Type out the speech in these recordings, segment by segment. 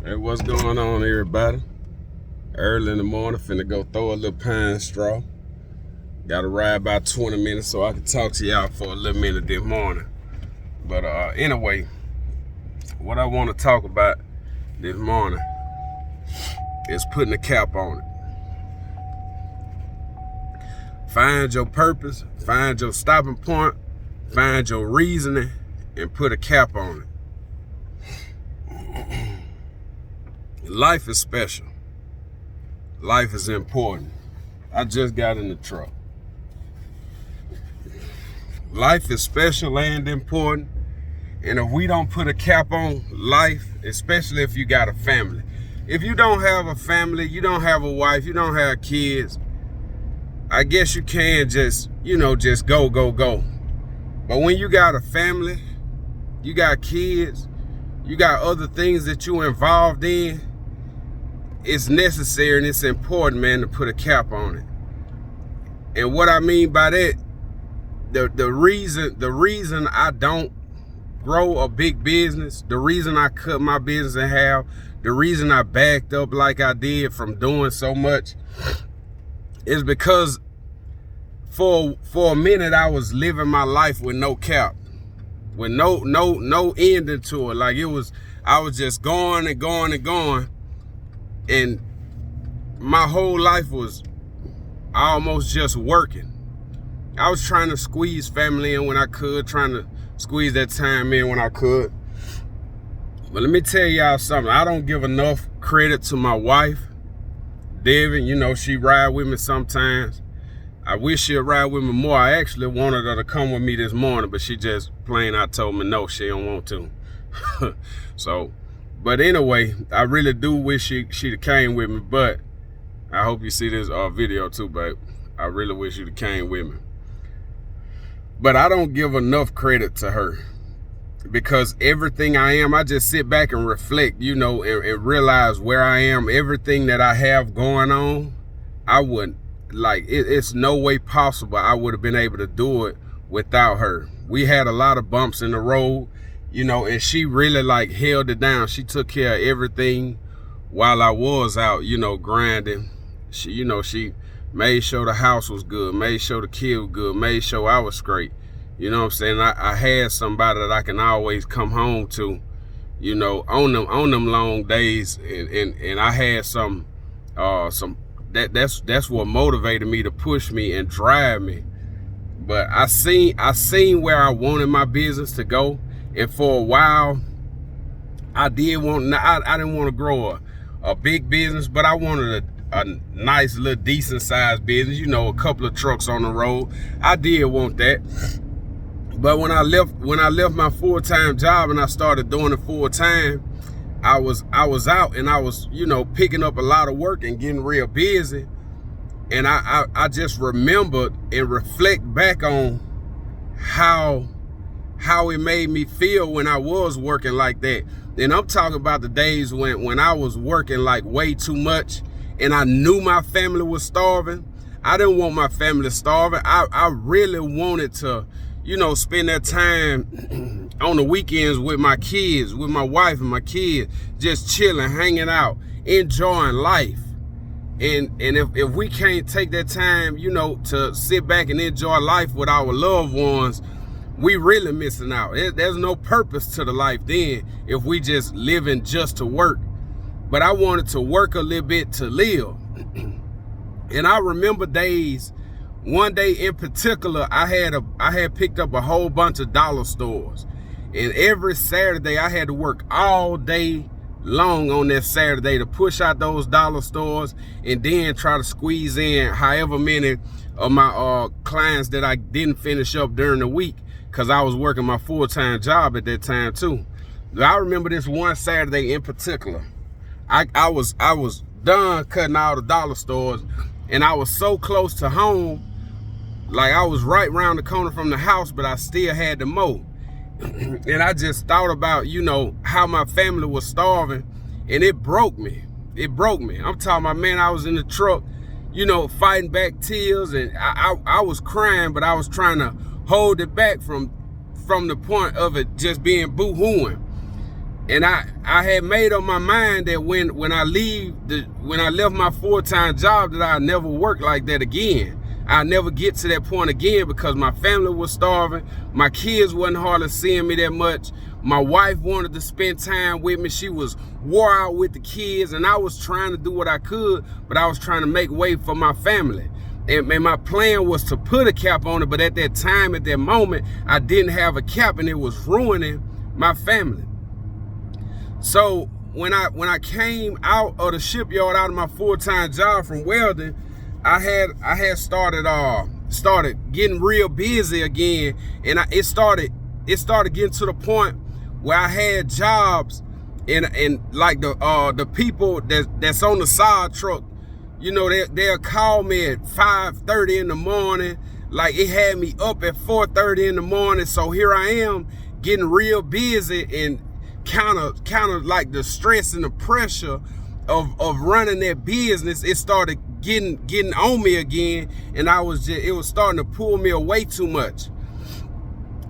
Hey, what's going on, everybody? Early in the morning, finna go throw a little pine straw. Gotta ride about 20 minutes so I can talk to y'all for a little minute this morning. But anyway, what I want to talk about this morning is putting a cap on it. Find your purpose, find your stopping point, find your reasoning, and put a cap on it. Life is special. Life is important. I just got in the truck. Life is special and important. And if we don't put a cap on life, especially if you got a family. If you don't have a family, you don't have a wife, you don't have kids, I guess you can just go. But when you got a family, you got kids, you got other things that you're involved in, it's necessary and it's important, man, to put a cap on it. And what I mean by that, the reason I don't grow a big business, the reason I cut my business in half, the reason I backed up like I did from doing so much is because for a minute I was living my life with no cap, with no ending to it. Like I was just going and going. And my whole life was almost just working. I was trying to squeeze family in when I could, trying to squeeze that time in when I could. But let me tell y'all something. I don't give enough credit to my wife, Devin. She ride with me sometimes. I wish she'd ride with me more. I actually wanted her to come with me this morning, but she just plain out told me no, she don't want to. But anyway, I really do wish she'd came with me, but I hope you see this video too, babe. I really wish you'd came with me. But I don't give enough credit to her because everything I am, I just sit back and reflect, and realize where I am, everything that I have going on. I wouldn't, it's no way possible I would have been able to do it without her. We had a lot of bumps in the road. And she really held it down. She took care of everything while I was out, grinding. She made sure the house was good, made sure the kid was good, made sure I was straight. You know what I'm saying? I had somebody that I can always come home to, on them long days. And I had that's what motivated me to push me and drive me. But I seen where I wanted my business to go. And for a while, I didn't want to grow a big business, but I wanted a nice little decent sized business, a couple of trucks on the road. I did want that. But when I left my full-time job and I started doing it full-time, I was out and I was, picking up a lot of work and getting real busy. And I just remembered and reflect back on how it made me feel when I was working like that. And I'm talking about the days when I was working way too much and I knew my family was starving. I didn't want my family starving. I really wanted to, spend that time on the weekends with my kids, with my wife and my kids, just chilling, hanging out, enjoying life. And if we can't take that time, to sit back and enjoy life with our loved ones, we really missing out. There's no purpose to the life then if we just living just to work. But I wanted to work a little bit to live. And I remember days, one day in particular, I had picked up a whole bunch of dollar stores. And every Saturday I had to work all day long on that Saturday to push out those dollar stores and then try to squeeze in however many of my clients that I didn't finish up during the week, because I was working my full-time job at that time too. I remember this one Saturday in particular. I was done cutting all the dollar stores and I was so close to home, I was right around the corner from the house, but I still had to mow. And I just thought about, how my family was starving, and it broke me. I'm talking about, man, I was in the truck, fighting back tears, and I was crying, but I was trying to hold it back from the point of it just being boo-hooing. And I had made up my mind that when I left my full-time job, that I'd never work like that again. I'd never get to that point again, because my family was starving. My kids wasn't hardly seeing me that much. My wife wanted to spend time with me. She was wore out with the kids, and I was trying to do what I could, but I was trying to make way for my family. And my plan was to put a cap on it, but at that time, at that moment, I didn't have a cap, and it was ruining my family. So when I came out of the shipyard, out of my full-time job from welding, I had started getting real busy again, and it started getting to the point where I had jobs, and like the people that's on the side truck, you know, they'll call me at 5:30 in the morning. Like, it had me up at 4:30 in the morning. So here I am getting real busy, and kind of like the stress and the pressure of running that business, it started getting on me again, and it was starting to pull me away too much.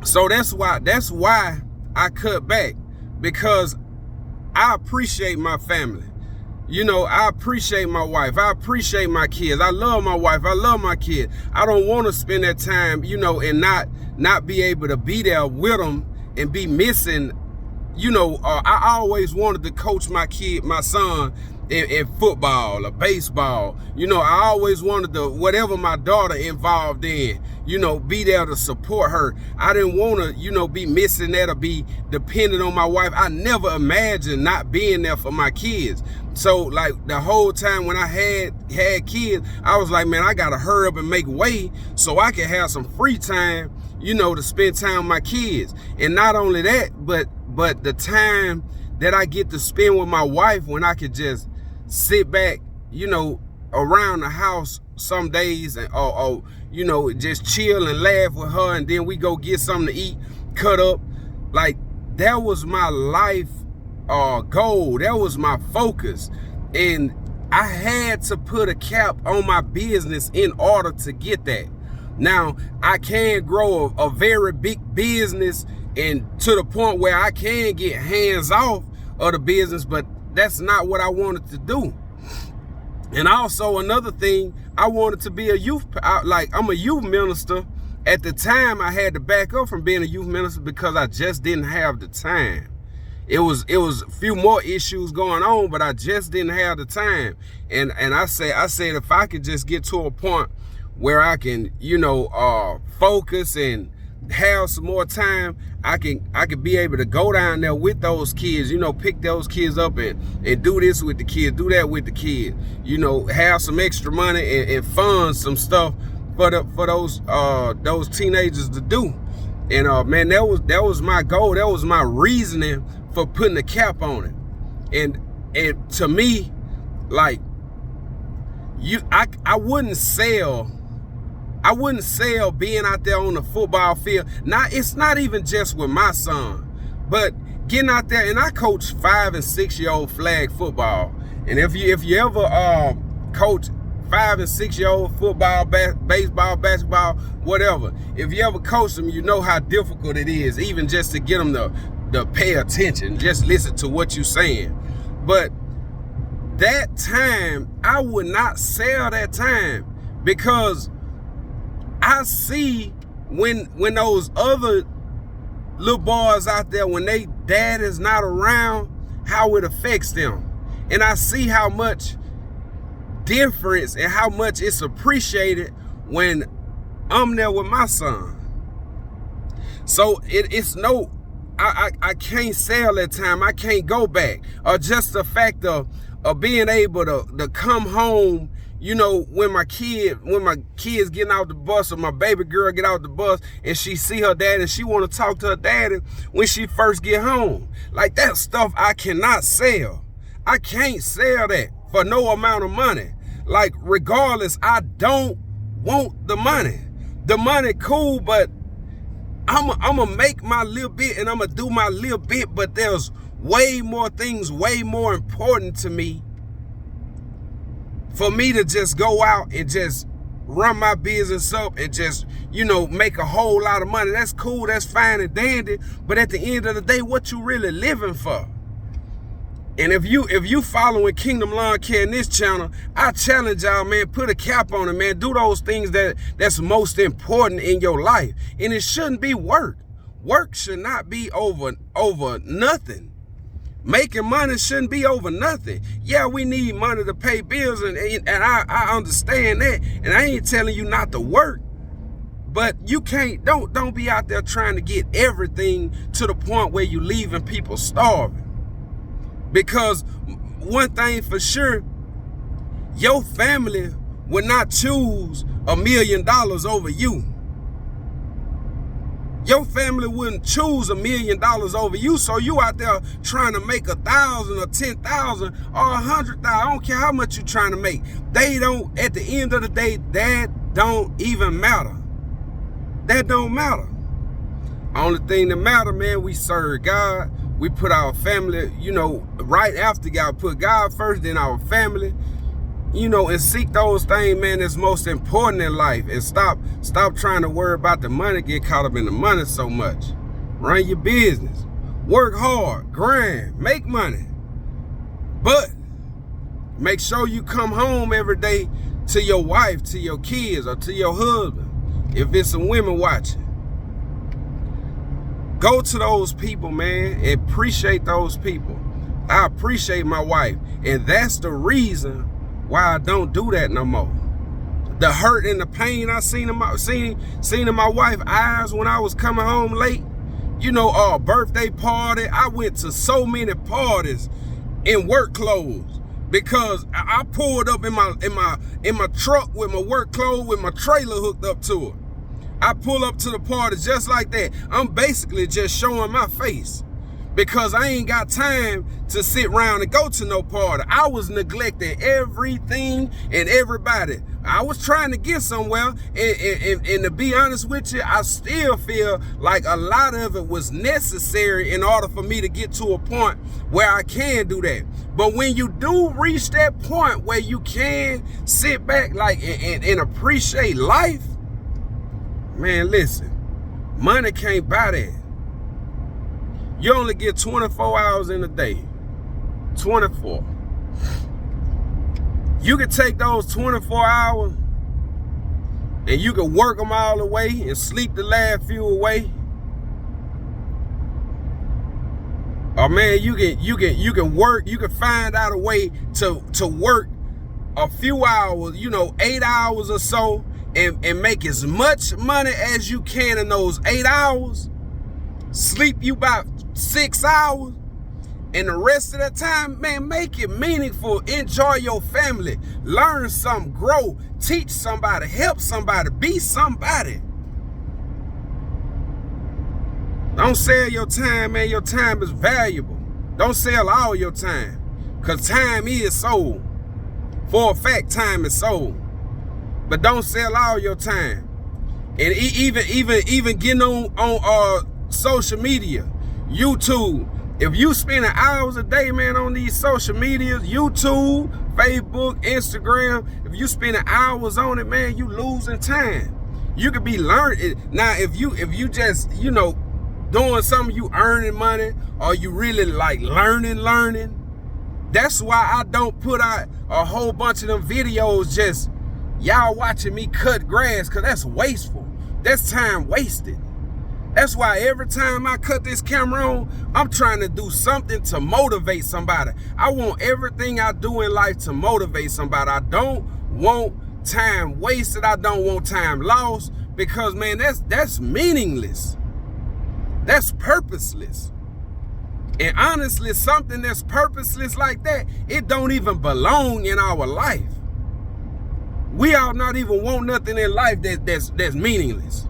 So that's why I cut back, because I appreciate my family. You know, I appreciate my wife. I appreciate my kids. I love my wife. I love my kids. I don't want to spend that time, you know, and not be able to be there with them and be missing. You know, I always wanted to coach my son in football or baseball. You know, I always wanted to, whatever my daughter involved in, you know, be there to support her. I didn't want to, you know, be missing that or be dependent on my wife. I never imagined not being there for my kids. So, like, the whole time when I had kids, I was like, man, I got to hurry up and make way so I can have some free time, you know, to spend time with my kids. And not only that, but the time that I get to spend with my wife, when I could just sit back, you know, around the house some days, and or you know, just chill and laugh with her, and then we go get something to eat, cut up. Like, that was my life goal. That was my focus. And I had to put a cap on my business in order to get that. Now, I can grow a very big business, and to the point where I can get hands off of the business, but that's not what I wanted to do. And also another thing, I wanted to be a youth, I'm a youth minister. At the time, I had to back up from being a youth minister because I just didn't have the time. It was a few more issues going on, but I just didn't have the time. And I said if I could just get to a point where I can, you know, focus and have some more time, I can be able to go down there with those kids, you know, pick those kids up and do this with the kids, do that with the kids, you know, have some extra money and fund some stuff for those teenagers to do. And man, that was my goal. That was my reasoning for putting a cap on it. And to me, like, I wouldn't sell being out there on the football field. Now, it's not even just with my son, but getting out there, and I coach 5 and 6 year old flag football. And if you ever coach 5 and 6 year old football, baseball, basketball, whatever, if you ever coach them, you know how difficult it is, even just to get them to pay attention, just listen to what you're saying. But that time, I would not sell that time, because I see when those other little boys out there, when they dad is not around, how it affects them. And I see how much difference and how much it's appreciated when I'm there with my son. So it's no, I can't sell that time. I can't go back. Or just the fact of being able to come home, you know, when my kids getting out the bus, or my baby girl get out the bus and she see her dad and she want to talk to her daddy when she first get home. Like, that stuff I cannot sell. I can't sell that for no amount of money. Like, regardless, I don't want the money. The money cool, but I'm gonna make my little bit and I'm gonna do my little bit, but there's way more things, way more important to me for me to just go out and just run my business up and just, you know, make a whole lot of money. That's cool, that's fine and dandy, but at the end of the day, what you really living for? And if you following Kingdom Lawn Care in this channel, I challenge y'all, man, put a cap on it, man. Do those things that's most important in your life. And it shouldn't be work. Work should not be over nothing. Making money shouldn't be over nothing. Yeah, we need money to pay bills, and I understand that. And I ain't telling you not to work. But you can't, don't be out there trying to get everything to the point where you leaving people starving. Because one thing for sure, your family will not choose $1 million over you. Your family wouldn't choose $1 million over you, so you out there trying to make 1,000 or 10,000 or 100,000. I don't care how much you trying to make. They don't. At the end of the day, that don't even matter. That don't matter. Only thing that matter, man, we serve God. We put our family, right after God, put God first, then our family, and seek those things, man, that's most important in life. And stop trying to worry about the money, get caught up in the money so much. Run your business. Work hard, grind, make money. But make sure you come home every day to your wife, to your kids, or to your husband, if it's some women watching. Go to those people, man, and appreciate those people. I appreciate my wife, and that's the reason why I don't do that no more. The hurt and the pain I seen in my wife's eyes when I was coming home late. Birthday party. I went to so many parties in work clothes because I pulled up in my truck with my work clothes with my trailer hooked up to it. I pull up to the party just like that. I'm basically just showing my face because I ain't got time to sit around and go to no party. I was neglecting everything and everybody. I was trying to get somewhere, and to be honest with you, I still feel like a lot of it was necessary in order for me to get to a point where I can do that. But when you do reach that point where you can sit back and appreciate life, man, listen, money can't buy that. You only get 24 hours in a day. 24. You can take those 24 hours and you can work them all away and sleep the last few away. Or man, you can work, you can find out a way to work a few hours, 8 hours or so, and make as much money as you can in those 8 hours. Sleep you about 6 hours. And the rest of the time, man, make it meaningful. Enjoy your family. Learn something. Grow. Teach somebody. Help somebody. Be somebody. Don't sell your time, man. Your time is valuable. Don't sell all your time. Because time is sold. For a fact, time is sold. But don't sell all your time. And even getting on social media, YouTube. If you spending hours a day, man, on these social medias, YouTube, Facebook, Instagram, if you spending hours on it, man, you losing time. You could be learning. Now, if you just, doing something, you earning money, or you really like learning, that's why I don't put out a whole bunch of them videos just y'all watching me cut grass, because that's wasteful. That's time wasted. That's why every time I cut this camera on, I'm trying to do something to motivate somebody. I want everything I do in life to motivate somebody. I don't want time wasted. I don't want time lost, because, man, that's meaningless. That's purposeless. And honestly, something that's purposeless like that, it don't even belong in our life. We all not even want nothing in life that's meaningless.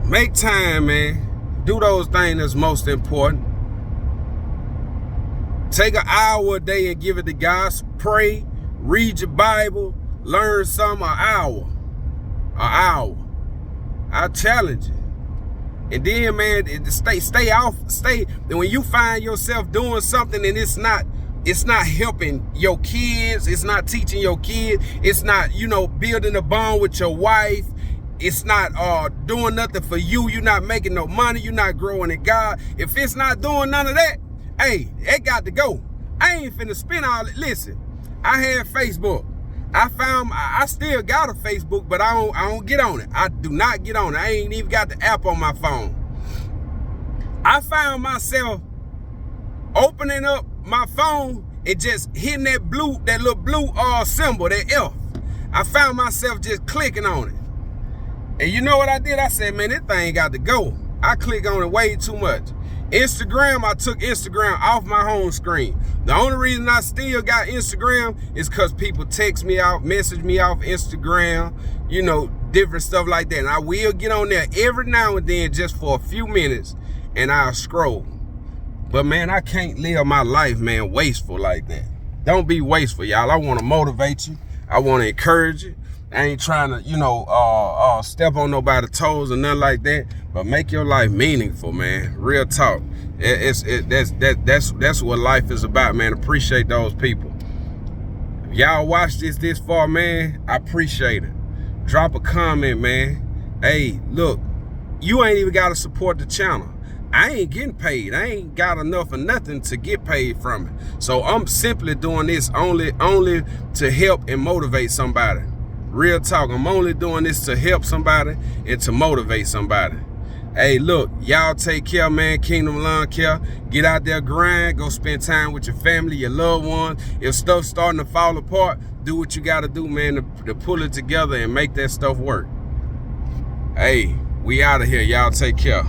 Make time, man. Do those things that's most important. Take an hour a day and give it to God. Pray, read your Bible, learn something, an hour. I challenge you. And then, man, stay off. When you find yourself doing something and it's not helping your kids, it's not teaching your kids, it's not, building a bond with your wife, it's not doing nothing for you. You're not making no money. You're not growing in God. If it's not doing none of that, hey, it got to go. I ain't finna spend all it. Listen, I had Facebook. I still got a Facebook, but I don't get on it. I do not get on it. I ain't even got the app on my phone. I found myself opening up my phone and just hitting that little blue symbol, that F. I found myself just clicking on it. And you know what I did? I said, man, this thing got to go. I click on it way too much. Instagram, I took Instagram off my home screen. The only reason I still got Instagram is because people text me out, message me off Instagram, you know, different stuff like that. And I will get on there every now and then just for a few minutes and I'll scroll. But man, I can't live my life, man, wasteful like that. Don't be wasteful, y'all. I want to motivate you. I want to encourage you. I ain't trying to, you know, step on nobody's toes or nothing like that. But make your life meaningful, man. Real talk. That's what life is about, man. Appreciate those people. If y'all watch this far, man, I appreciate it. Drop a comment, man. Hey, look, you ain't even got to support the channel. I ain't getting paid. I ain't got enough of nothing to get paid from it. So I'm simply doing this only to help and motivate somebody. Real talk, I'm only doing this to help somebody and to motivate somebody. Hey, look, y'all take care, man. Kingdom Lawn Care. Get out there, grind. Go spend time with your family, your loved ones. If stuff's starting to fall apart, do what you got to do, man, to pull it together and make that stuff work. Hey, we out of here. Y'all take care.